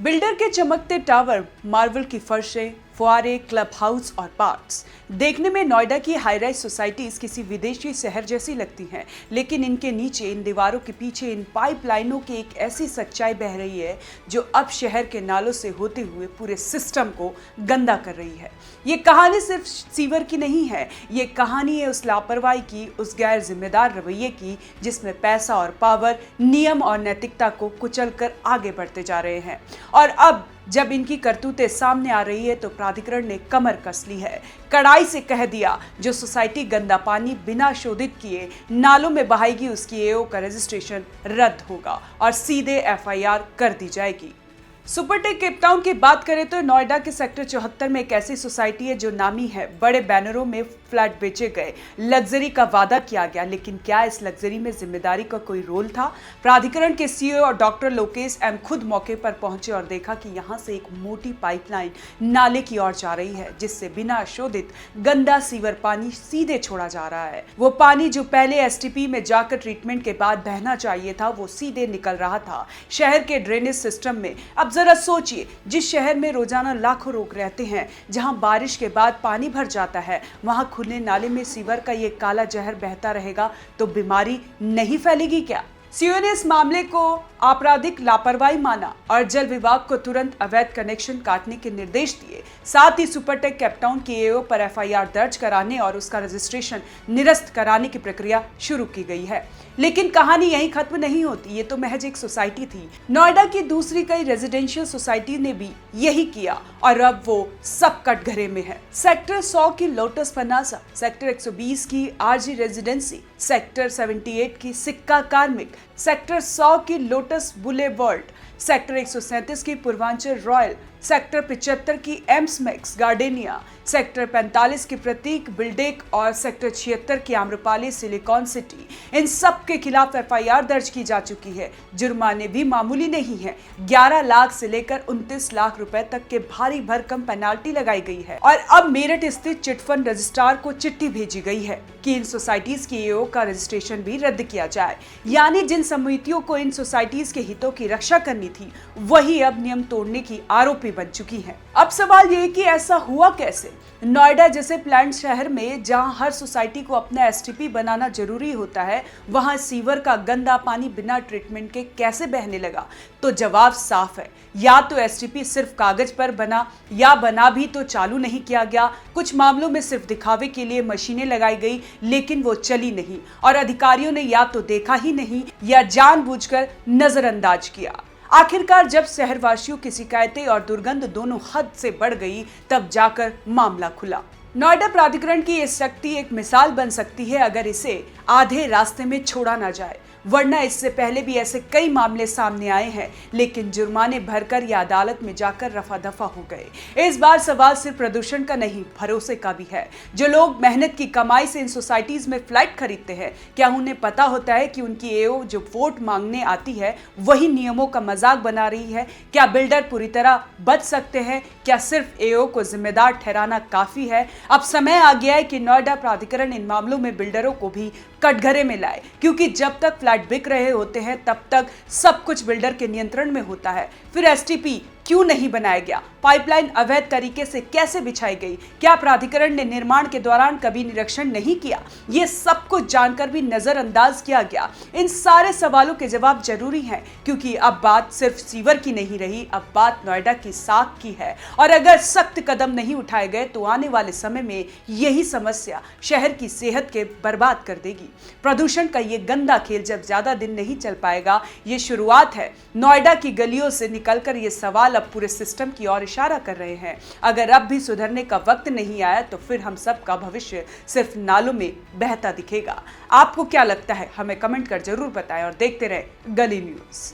Builder के चमकते tower, marble की फर्शें, फुआरे, क्लब हाउस और पार्क्स देखने में नोएडा की हाई राइज सोसाइटीज किसी विदेशी शहर जैसी लगती हैं, लेकिन इनके नीचे, इन दीवारों के पीछे, इन पाइपलाइनों की एक ऐसी सच्चाई बह रही है जो अब शहर के नालों से होते हुए पूरे सिस्टम को गंदा कर रही है। ये कहानी सिर्फ सीवर की नहीं है, ये कहानी है उस लापरवाही की, उस गैर जिम्मेदार रवैये की जिसमें पैसा और पावर, नियम और नैतिकता को कुचलकर आगे बढ़ते जा रहे हैं। और अब जब इनकी करतूतें सामने आ रही है तो प्राधिकरण ने कमर कस ली है, कड़ाई से कह दिया जो सोसाइटी गंदा पानी बिना शोधित किए नालों में बहाएगी उसकी एओ का रजिस्ट्रेशन रद्द होगा और सीधे एफआईआर कर दी जाएगी। सुपरटेक केप टाउन की बात करें तो नोएडा के सेक्टर 74 में एक ऐसी सोसाइटी है जो नामी है। बड़े बैनरों में फ्लैट बेचे गए, लग्जरी का वादा किया गया, लेकिन क्या इस लग्जरी में जिम्मेदारी का कोई रोल था? प्राधिकरण के सीईओ और डॉक्टर लोकेश एम खुद मौके पर पहुंचे और देखा कि यहां से एक मोटी पाइपलाइन नाले की ओर जा रही है, जिससे बिना शोधित गंदा सीवर पानी सीधे छोड़ा जा रहा है। वो पानी जो पहले एसटीपी में जाकर ट्रीटमेंट के बाद बहना चाहिए था, वो सीधे निकल रहा था शहर के ड्रेनेज सिस्टम में। अब जरा सोचिए, जिस शहर में रोजाना लाखों लोग रहते हैं, जहां बारिश के बाद पानी भर जाता है, वहां खुले नाले में सीवर का ये काला जहर बहता रहेगा तो बीमारी नहीं फैलेगी क्या? सीईओ ने इस मामले को आपराधिक लापरवाही माना और जल विभाग को तुरंत अवैध कनेक्शन काटने के निर्देश दिए। साथ ही सुपरटेक केप टाउन के एओ पर एफआईआर दर्ज कराने और उसका रजिस्ट्रेशन निरस्त कराने की प्रक्रिया शुरू की गई है। लेकिन कहानी यहीं खत्म नहीं होती। ये तो महज एक सोसाइटी थी। नोएडा की दूसरी कई रेजिडेंशियल सोसाइटी ने भी यही किया और अब वो सब कटघरे में है। सेक्टर 100 की लोटस पनासा, सेक्टर 120 की आरजी रेजिडेंसी, सेक्टर 78 की सिक्का कार्मिक, सेक्टर 100 की लोटस बुलेवर्ल्ड, सेक्टर 137 की पूर्वांचल रॉयल, सेक्टर 75 की एम्स मैक्स गार्डेनिया, सेक्टर 45 की प्रतीक बिल्डेक और सेक्टर 76 की आम्रपाली सिलिकॉन सिटी। इन सब के खिलाफ एफआईआर दर्ज की जा चुकी है। जुर्माने भी मामूली नहीं है। 11 लाख से लेकर 29 लाख रुपए तक के भारी भरकम पेनाल्टी लगाई गई है। और अब मेरठ स्थित चिटफंड रजिस्ट्रार को चिट्ठी भेजी गई है कि इन सोसाइटीज की एओ का रजिस्ट्रेशन भी रद्द किया जाए। यानी जिन समितियों को इन सोसाइटीज के हितों की रक्षा करनी थी, वही अब नियम तोड़ने की आरोपी बन चुकी है। अब सवाल ये कि ऐसा हुआ कैसे? नोएडा जैसे प्लान्ड शहर में जहां हर सोसाइटी को अपना एसटीपी बनाना जरूरी होता है, वहां सीवर का गंदा पानी बिना ट्रीटमेंट के कैसे बहने लगा? तो जवाब साफ है, या तो एसटीपी सिर्फ कागज पर बना, या बना भी तो चालू नहीं किया गया। कुछ मामलों में सिर्फ दिखावे के लिए मशीनें लगाई गई, लेकिन वो चली नहीं और अधिकारियों ने या तो देखा ही नहीं या जानबूझकर नजरअंदाज किया। आखिरकार जब शहरवासियों की शिकायतें और दुर्गंध दोनों हद से बढ़ गई, तब जाकर मामला खुला। नोएडा प्राधिकरण की ये शक्ति एक मिसाल बन सकती है अगर इसे आधे रास्ते में छोड़ा ना जाए, वरना इससे पहले भी ऐसे कई मामले सामने आए हैं, लेकिन जुर्माने भरकर या अदालत में जाकर रफा दफा हो गए। इस बार सवाल सिर्फ प्रदूषण का नहीं, भरोसे का भी है। जो लोग मेहनत की कमाई से इन सोसाइटीज में फ्लैट खरीदते हैं, क्या उन्हें पता होता है कि उनकी एओ जो वोट मांगने आती है, वही नियमों का मजाक बना रही है? क्या बिल्डर पूरी तरह बच सकते हैं? क्या सिर्फ एओ को जिम्मेदार ठहराना काफी है? अब समय आ गया है कि नोएडा प्राधिकरण इन मामलों में बिल्डरों को भी कटघरे में लाए, क्योंकि जब तक फ्लैट बिक रहे होते हैं तब तक सब कुछ बिल्डर के नियंत्रण में होता है। फिर एसटीपी क्यों नहीं बनाया गया? पाइपलाइन अवैध तरीके से कैसे बिछाई गई? क्या प्राधिकरण ने निर्माण के दौरान कभी निरीक्षण नहीं किया? ये सब कुछ जानकर भी नजरअंदाज किया गया। इन सारे सवालों के जवाब जरूरी हैं, क्योंकि अब बात सिर्फ सीवर की नहीं रही, अब बात नोएडा की साख की है। और अगर सख्त कदम नहीं उठाए गए तो आने वाले समय में यही समस्या शहर की सेहत के बर्बाद कर देगी। प्रदूषण का ये गंदा खेल जब ज्यादा दिन नहीं चल पाएगा, ये शुरुआत है। नोएडा की गलियों से निकलकर ये सवाल अब पूरे सिस्टम की ओर इशारा कर रहे हैं। अगर अब भी सुधरने का वक्त नहीं आया तो फिर हम सब का भविष्य सिर्फ नालों में बहता दिखेगा। आपको क्या लगता है? हमें कमेंट कर जरूर बताएं और देखते रहे गली न्यूज़।